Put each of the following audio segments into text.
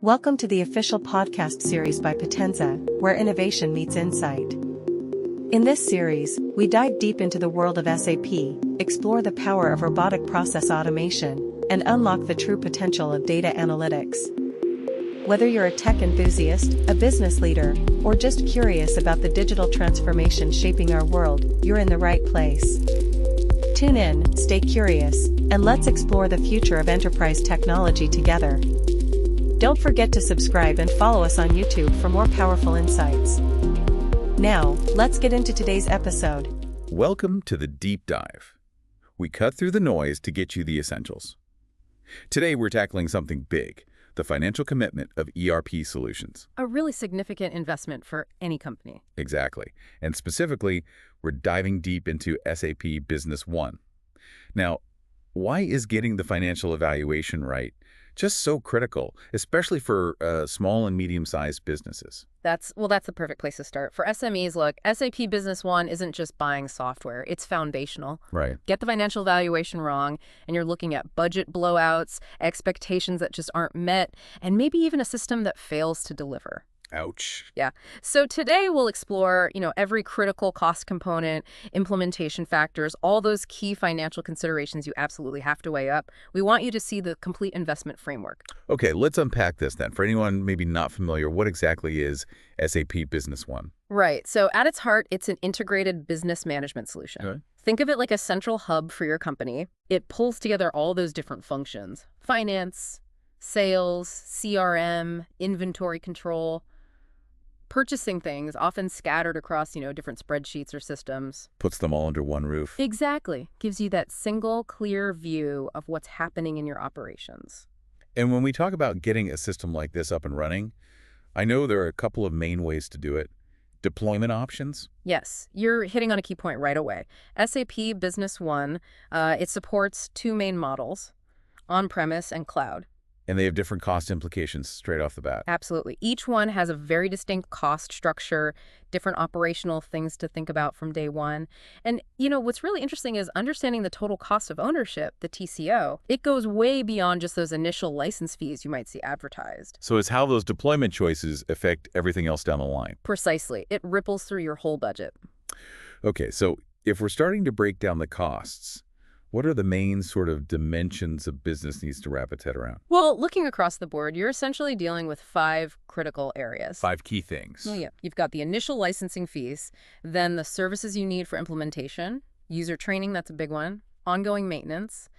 Welcome to the official podcast series by POTENZA, where innovation meets insight. In this series, we dive deep into the world of SAP, explore the power of robotic process automation, and unlock the true potential of data analytics. Whether you're a tech enthusiast, a business leader, or just curious about the digital transformation shaping our world, you're in the right place. Tune in, stay curious, and let's explore the future of enterprise technology together. Don't forget to subscribe and follow us on YouTube for more powerful insights. Now, let's get into today's episode. Welcome to the Deep Dive. We cut through the noise to get you the essentials. Today we're tackling something big, the financial commitment of ERP solutions. A really significant investment for any company. Exactly. And specifically, we're diving deep into SAP Business One. Now, why is getting the financial evaluation right just so critical, especially for small and medium-sized businesses? That's the perfect place to start. For SMEs, look, SAP Business One isn't just buying software. It's foundational. Right. Get the financial valuation wrong, and you're looking at budget blowouts, expectations that just aren't met, and maybe even a system that fails to deliver. Ouch. Yeah. So today we'll explore, every critical cost component, implementation factors, all those key financial considerations you absolutely have to weigh up. We want you to see the complete investment framework. Okay, let's unpack this then. For anyone maybe not familiar, what exactly is SAP Business One? Right. So at its heart, it's an integrated business management solution. Okay. Think of it like a central hub for your company. It pulls together all those different functions: finance, sales, CRM, inventory control, purchasing things, often scattered across, different spreadsheets or systems. Puts them all under one roof. Exactly. Gives you that single, clear view of what's happening in your operations. And when we talk about getting a system like this up and running, I know there are a couple of main ways to do it. Deployment options. Yes, you're hitting on a key point right away. SAP Business One, it supports two main models, on-premise and cloud. And they have different cost implications straight off the bat. Absolutely. Each one has a very distinct cost structure, different operational things to think about from day one. And, what's really interesting is understanding the total cost of ownership, the TCO. It goes way beyond just those initial license fees you might see advertised. So it's how those deployment choices affect everything else down the line. Precisely. It ripples through your whole budget. Okay, so if we're starting to break down the costs, what are the main sort of dimensions a business needs to wrap its head around? Well, looking across the board, you're essentially dealing with 5 critical areas. 5 key things. Well, yeah. You've got the initial licensing fees, then the services you need for implementation, user training, that's a big one, ongoing maintenance,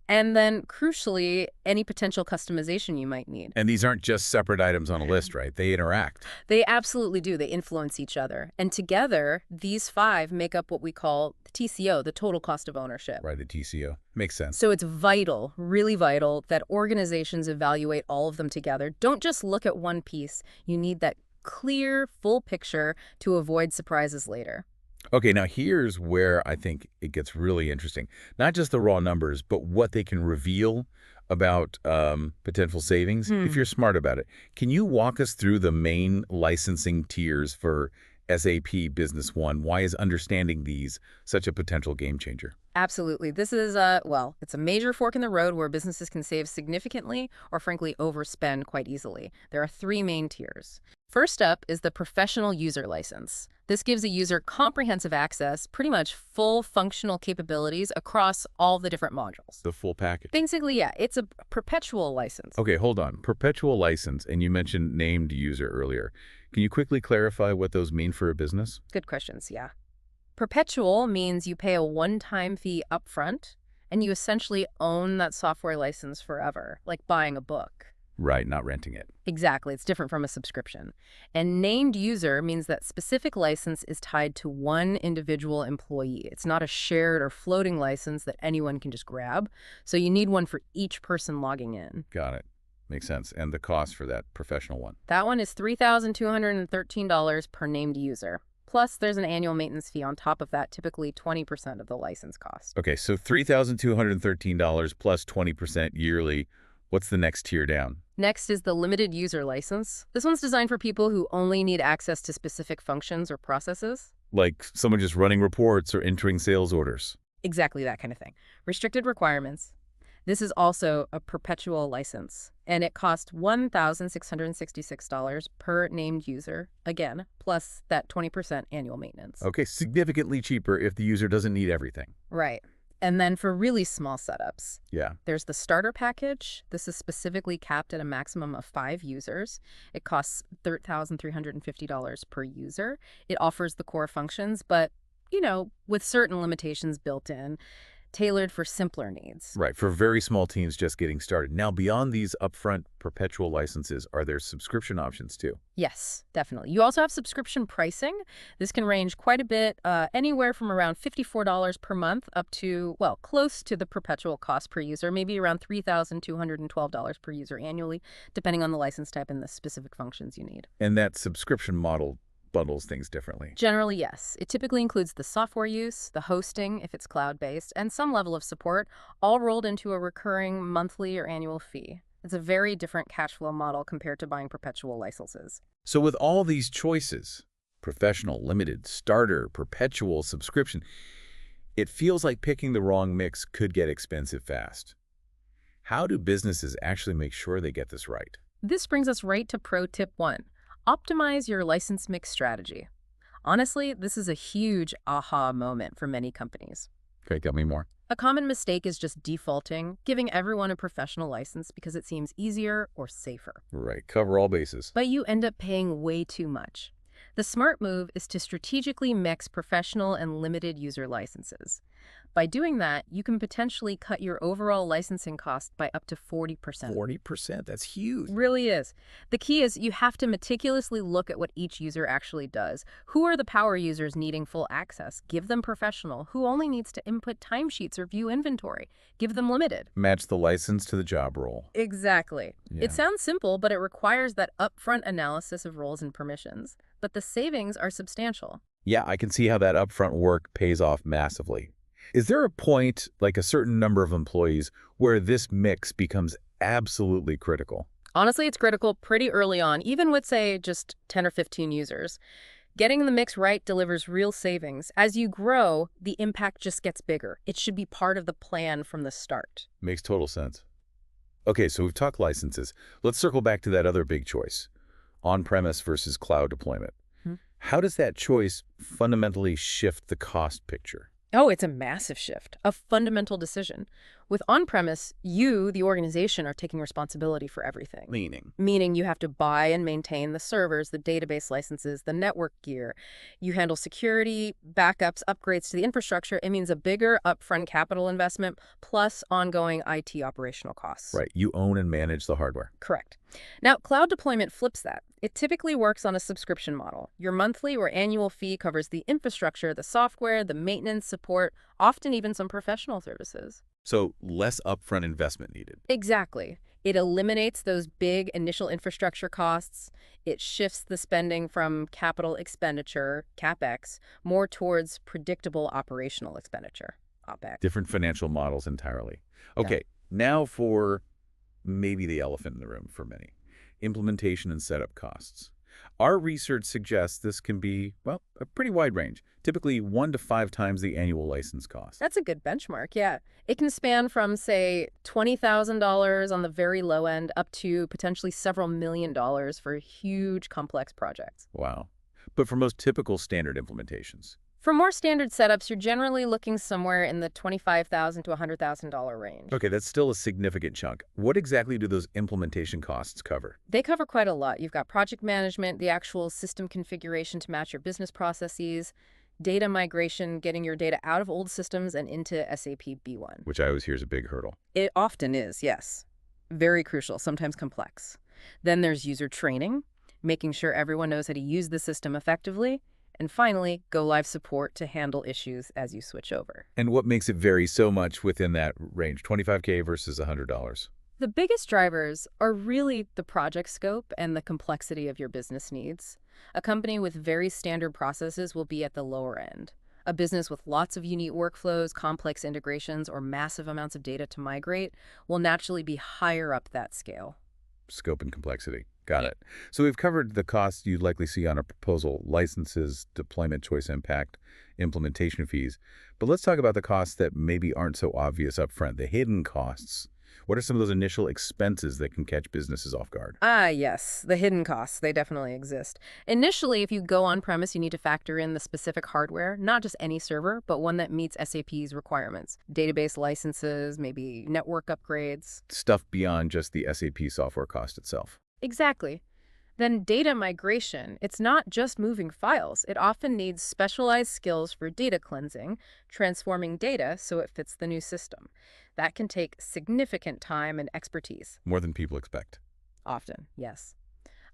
and then, crucially, any potential customization you might need. And these aren't just separate items on a list, right? They interact. They absolutely do. They influence each other. And together, these 5 make up what we call the TCO, the total cost of ownership. Right, the TCO. Makes sense. So it's vital, really vital, that organizations evaluate all of them together. Don't just look at one piece. You need that clear, full picture to avoid surprises later. Okay, now here's where I think it gets really interesting. Not just the raw numbers, but what they can reveal about potential savings, if you're smart about it. Can you walk us through the main licensing tiers for SAP Business One? Why is understanding these such a potential game changer? Absolutely. This is, it's a major fork in the road where businesses can save significantly or, frankly, overspend quite easily. There are 3 main tiers. First up is the professional user license. This gives a user comprehensive access, pretty much full functional capabilities across all the different modules. The full package. Basically, yeah, it's a perpetual license. Okay, hold on. Perpetual license, and you mentioned named user earlier. Can you quickly clarify what those mean for a business? Good questions, yeah. Perpetual means you pay a one-time fee upfront, and you essentially own that software license forever, like buying a book. Right, not renting it. Exactly. It's different from a subscription. And named user means that specific license is tied to one individual employee. It's not a shared or floating license that anyone can just grab. So you need one for each person logging in. Got it. Makes sense. And the cost for that professional one? That one is $3,213 per named user. Plus, there's an annual maintenance fee on top of that, typically 20% of the license cost. Okay, so $3,213 plus 20% yearly. What's the next tier down? Next is the limited user license. This one's designed for people who only need access to specific functions or processes. Like someone just running reports or entering sales orders. Exactly that kind of thing. Restricted requirements. This is also a perpetual license, and it costs $1,666 per named user, again, plus that 20% annual maintenance. Okay, significantly cheaper if the user doesn't need everything. Right. And then for really small setups, Yeah. there's the starter package. This is specifically capped at a maximum of 5 users. It costs $3,350 per user. It offers the core functions, but, with certain limitations built in, tailored for simpler needs. Right, for very small teams just getting started. Now, beyond these upfront perpetual licenses, are there subscription options too? Yes, definitely. You also have subscription pricing. This can range quite a bit, anywhere from around $54 per month up to, well, close to the perpetual cost per user, maybe around $3,212 per user annually, depending on the license type and the specific functions you need. And that subscription model bundles things differently. Generally, yes. It typically includes the software use, the hosting, if it's cloud-based, and some level of support, all rolled into a recurring monthly or annual fee. It's a very different cash flow model compared to buying perpetual licenses. So with all these choices, professional, limited, starter, perpetual, subscription, it feels like picking the wrong mix could get expensive fast. How do businesses actually make sure they get this right? This brings us right to pro tip 1. Optimize your license mix strategy. Honestly, this is a huge aha moment for many companies. Okay, tell me more. A common mistake is just defaulting, giving everyone a professional license because it seems easier or safer. Right, cover all bases. But you end up paying way too much. The smart move is to strategically mix professional and limited user licenses. By doing that, you can potentially cut your overall licensing cost by up to 40%. 40%? That's huge. It really is. The key is you have to meticulously look at what each user actually does. Who are the power users needing full access? Give them professional. Who only needs to input timesheets or view inventory? Give them limited. Match the license to the job role. Exactly. Yeah. It sounds simple, but it requires that upfront analysis of roles and permissions. But the savings are substantial. Yeah, I can see how that upfront work pays off massively. Is there a point, like a certain number of employees, where this mix becomes absolutely critical? Honestly, it's critical pretty early on, even with, say, just 10 or 15 users. Getting the mix right delivers real savings. As you grow, the impact just gets bigger. It should be part of the plan from the start. Makes total sense. Okay, so we've talked licenses. Let's circle back to that other big choice, on-premise versus cloud deployment. How does that choice fundamentally shift the cost picture? Oh, it's a massive shift, a fundamental decision. With on-premise, you, the organization, are taking responsibility for everything. Meaning you have to buy and maintain the servers, the database licenses, the network gear. You handle security, backups, upgrades to the infrastructure. It means a bigger upfront capital investment plus ongoing IT operational costs. Right, you own and manage the hardware. Correct. Now, cloud deployment flips that. It typically works on a subscription model. Your monthly or annual fee covers the infrastructure, the software, the maintenance, support, often even some professional services. So less upfront investment needed. Exactly. It eliminates those big initial infrastructure costs. It shifts the spending from capital expenditure, CapEx, more towards predictable operational expenditure, OpEx. Different financial models entirely. Okay, Now for maybe the elephant in the room for many. Implementation and setup costs. Our research suggests this can be, well, a pretty wide range, typically 1 to 5 times the annual license cost. That's a good benchmark, yeah. It can span from, say, $20,000 on the very low end up to potentially several $1 million for huge, complex projects. Wow. But for most typical standard implementations? For more standard setups, you're generally looking somewhere in the $25,000 to $100,000 range. Okay, that's still a significant chunk. What exactly do those implementation costs cover? They cover quite a lot. You've got project management, the actual system configuration to match your business processes, data migration, getting your data out of old systems and into SAP B1. Which I always hear is a big hurdle. It often is, yes. Very crucial, sometimes complex. Then there's user training, making sure everyone knows how to use the system effectively. And finally, go-live support to handle issues as you switch over. And what makes it vary so much within that range, $25K versus $100? The biggest drivers are really the project scope and the complexity of your business needs. A company with very standard processes will be at the lower end. A business with lots of unique workflows, complex integrations, or massive amounts of data to migrate will naturally be higher up that scale. Scope and complexity. Got it. So we've covered the costs you'd likely see on a proposal, licenses, deployment choice impact, implementation fees. But let's talk about the costs that maybe aren't so obvious up front, the hidden costs What are some of those initial expenses that can catch businesses off guard? Ah, yes, the hidden costs, they definitely exist. Initially, if you go on-premise, you need to factor in the specific hardware, not just any server, but one that meets SAP's requirements. Database licenses, maybe network upgrades. Stuff beyond just the SAP software cost itself. Exactly. Then data migration, it's not just moving files. It often needs specialized skills for data cleansing, transforming data so it fits the new system. That can take significant time and expertise. More than people expect. Often, yes.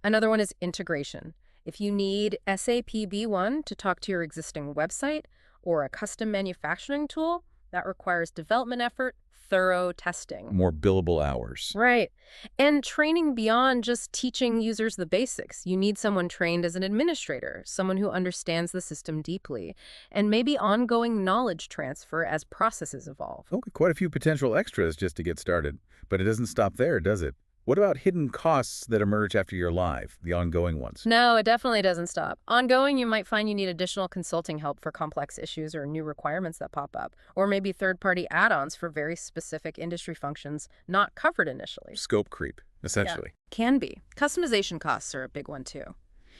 Another one is integration. If you need SAP B1 to talk to your existing website or a custom manufacturing tool, that requires development effort, thorough testing. More billable hours. Right. And training beyond just teaching users the basics. You need someone trained as an administrator, someone who understands the system deeply, and maybe ongoing knowledge transfer as processes evolve. Okay, quite a few potential extras just to get started. But it doesn't stop there, does it? What about hidden costs that emerge after you're live, the ongoing ones? No, it definitely doesn't stop. Ongoing, you might find you need additional consulting help for complex issues or new requirements that pop up, or maybe third-party add-ons for very specific industry functions not covered initially. Scope creep, essentially. Yeah, can be. Customization costs are a big one, too.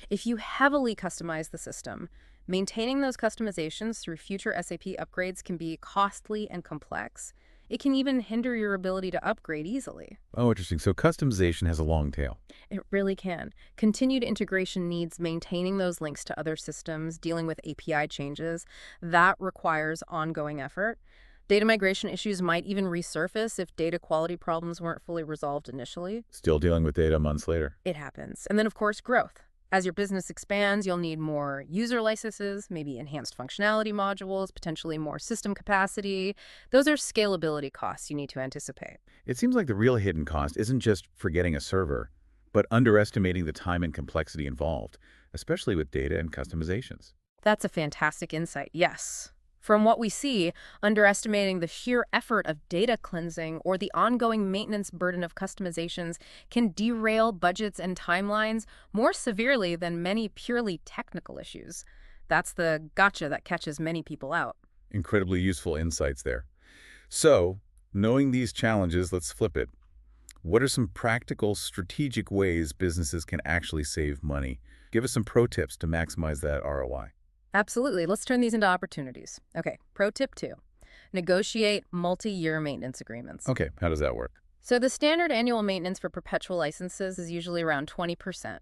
If you heavily customize the system, maintaining those customizations through future SAP upgrades can be costly and complex. It can even hinder your ability to upgrade easily. Oh, interesting. So customization has a long tail. It really can. Continued integration needs maintaining those links to other systems, dealing with API changes. That requires ongoing effort. Data migration issues might even resurface if data quality problems weren't fully resolved initially. Still dealing with data months later. It happens. And then, of course, growth. As your business expands, you'll need more user licenses, maybe enhanced functionality modules, potentially more system capacity. Those are scalability costs you need to anticipate. It seems like the real hidden cost isn't just forgetting a server, but underestimating the time and complexity involved, especially with data and customizations. That's a fantastic insight, yes. From what we see, underestimating the sheer effort of data cleansing or the ongoing maintenance burden of customizations can derail budgets and timelines more severely than many purely technical issues. That's the gotcha that catches many people out. Incredibly useful insights there. So, knowing these challenges, let's flip it. What are some practical, strategic ways businesses can actually save money? Give us some pro tips to maximize that ROI. Absolutely. Let's turn these into opportunities. Okay, pro tip 2. Negotiate multi-year maintenance agreements. Okay, how does that work? So the standard annual maintenance for perpetual licenses is usually around 20%.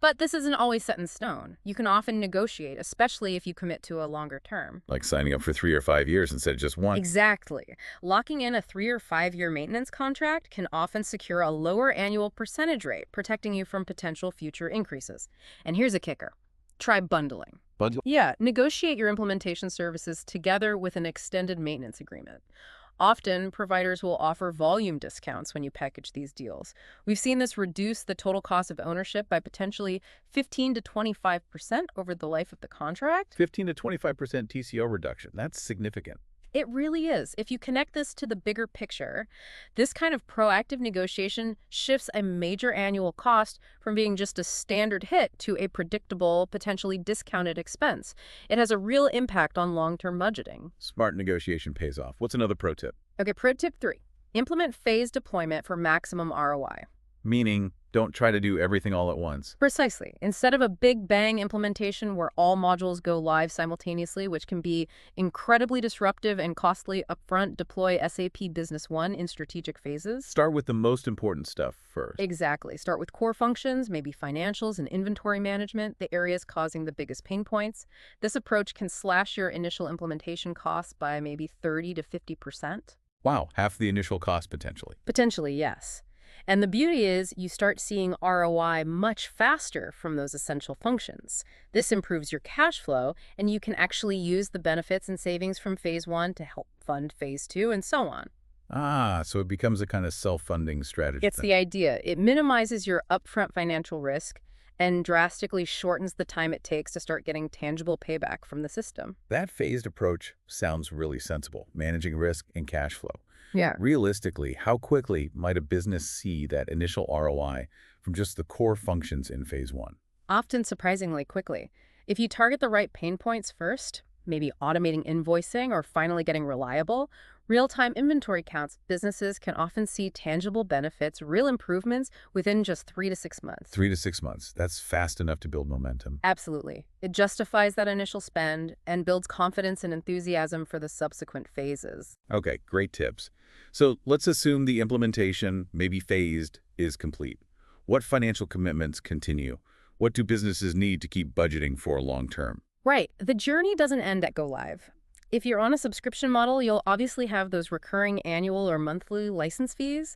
But this isn't always set in stone. You can often negotiate, especially if you commit to a longer term. Like signing up for 3 or 5 years instead of just one. Exactly. Locking in a 3 or 5 year maintenance contract can often secure a lower annual percentage rate, protecting you from potential future increases. And here's a kicker. Try bundling. Bundle? Yeah, negotiate your implementation services together with an extended maintenance agreement. Often, providers will offer volume discounts when you package these deals. We've seen this reduce the total cost of ownership by potentially 15 to 25% over the life of the contract. 15 to 25% TCO reduction. That's significant. It really is. If you connect this to the bigger picture, this kind of proactive negotiation shifts a major annual cost from being just a standard hit to a predictable, potentially discounted expense. It has a real impact on long-term budgeting. Smart negotiation pays off. What's another pro tip? Okay, pro tip 3. Implement phased deployment for maximum ROI. Meaning, don't try to do everything all at once. Precisely. Instead of a big bang implementation where all modules go live simultaneously, which can be incredibly disruptive and costly upfront, deploy SAP Business One in strategic phases. Start with the most important stuff first. Exactly. Start with core functions, maybe financials and inventory management, the areas causing the biggest pain points. This approach can slash your initial implementation costs by maybe 30 to 50%. Wow, half the initial cost potentially. Potentially, yes. And the beauty is you start seeing ROI much faster from those essential functions. This improves your cash flow, and you can actually use the benefits and savings from phase 1 to help fund phase 2 and so on. Ah, so it becomes a kind of self-funding strategy. It's the idea. It minimizes your upfront financial risk and drastically shortens the time it takes to start getting tangible payback from the system. That phased approach sounds really sensible, managing risk and cash flow. Yeah. Realistically, how quickly might a business see that initial ROI from just the core functions in phase 1? Often surprisingly quickly. If you target the right pain points first, maybe automating invoicing, or finally getting reliable real-time inventory counts, businesses can often see tangible benefits, real improvements within just 3 to 6 months. 3 to 6 months. That's fast enough to build momentum. Absolutely. It justifies that initial spend and builds confidence and enthusiasm for the subsequent phases. Okay, great tips. So let's assume the implementation, maybe phased, is complete. What financial commitments continue? What do businesses need to keep budgeting for long term? Right. The journey doesn't end at go live. If you're on a subscription model, you'll obviously have those recurring annual or monthly license fees.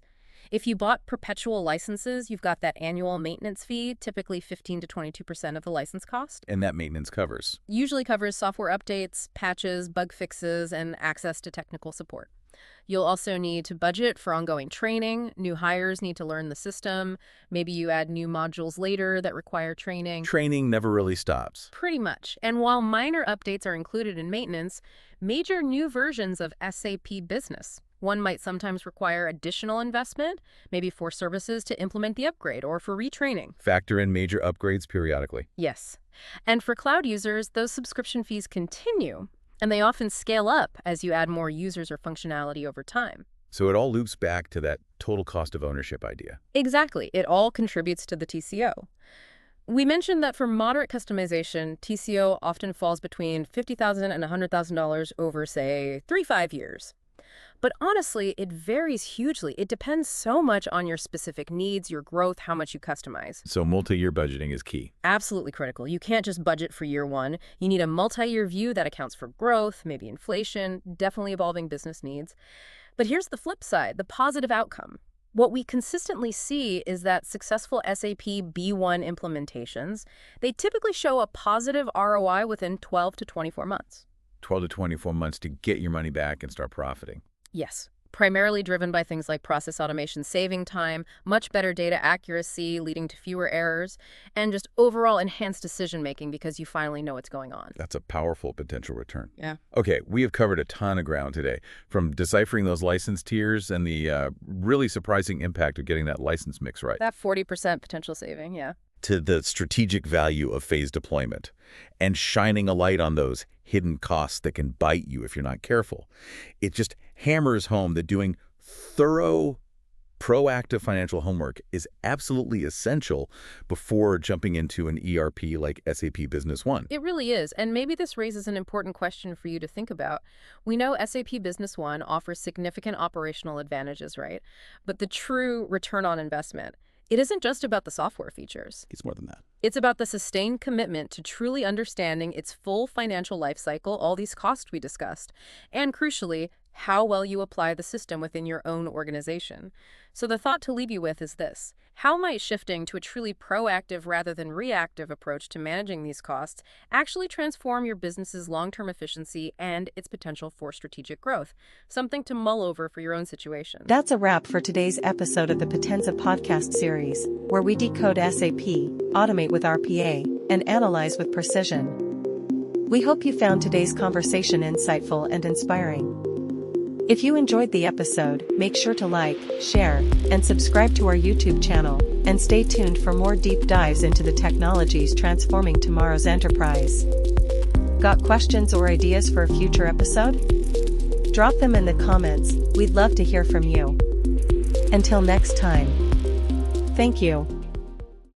If you bought perpetual licenses, you've got that annual maintenance fee, typically 15 to 22% of the license cost. And that maintenance covers? Usually covers software updates, patches, bug fixes, and access to technical support. You'll also need to budget for ongoing training. New hires need to learn the system. Maybe you add new modules later that require training. Training never really stops. Pretty much. And while minor updates are included in maintenance, major new versions of SAP Business One might sometimes require additional investment, maybe for services to implement the upgrade or for retraining. Factor in major upgrades periodically. Yes. And for cloud users, those subscription fees continue, and they often scale up as you add more users or functionality over time. So it all loops back to that total cost of ownership idea. Exactly. It all contributes to the TCO. We mentioned that for moderate customization, TCO often falls between $50,000 and $100,000 over, say, 3-5 years. But honestly, it varies hugely. It depends so much on your specific needs, your growth, how much you customize. So multi-year budgeting is key. Absolutely critical. You can't just budget for year one. You need a multi-year view that accounts for growth, maybe inflation, definitely evolving business needs. But here's the flip side, the positive outcome. What we consistently see is that successful SAP B1 implementations, they typically show a positive ROI within 12 to 24 months. 12 to 24 months to get your money back and start profiting. Yes, primarily driven by things like process automation saving time, much better data accuracy leading to fewer errors, and just overall enhanced decision-making because you finally know what's going on. That's a powerful potential return. Yeah. Okay, we have covered a ton of ground today, from deciphering those license tiers and the really surprising impact of getting that license mix right. That 40% potential saving, yeah. To the strategic value of phased deployment and shining a light on those hidden costs that can bite you if you're not careful. It just hammers home that doing thorough, proactive financial homework is absolutely essential before jumping into an ERP like SAP Business One. It really is, and maybe this raises an important question for you to think about. We know SAP Business One offers significant operational advantages, right? But the true return on investment, it isn't just about the software features. It's more than that. It's about the sustained commitment to truly understanding its full financial life cycle, all these costs we discussed, and crucially, how well you apply the system within your own organization. So the thought to leave you with is this. How might shifting to a truly proactive rather than reactive approach to managing these costs actually transform your business's long-term efficiency and its potential for strategic growth? Something to mull over for your own situation. That's a wrap for today's episode of the POTENZA podcast series, where we decode SAP, automate with RPA, and analyze with precision. We hope you found today's conversation insightful and inspiring. If you enjoyed the episode, make sure to like, share, and subscribe to our YouTube channel, and stay tuned for more deep dives into the technologies transforming tomorrow's enterprise. Got questions or ideas for a future episode? Drop them in the comments, we'd love to hear from you. Until next time. Thank you.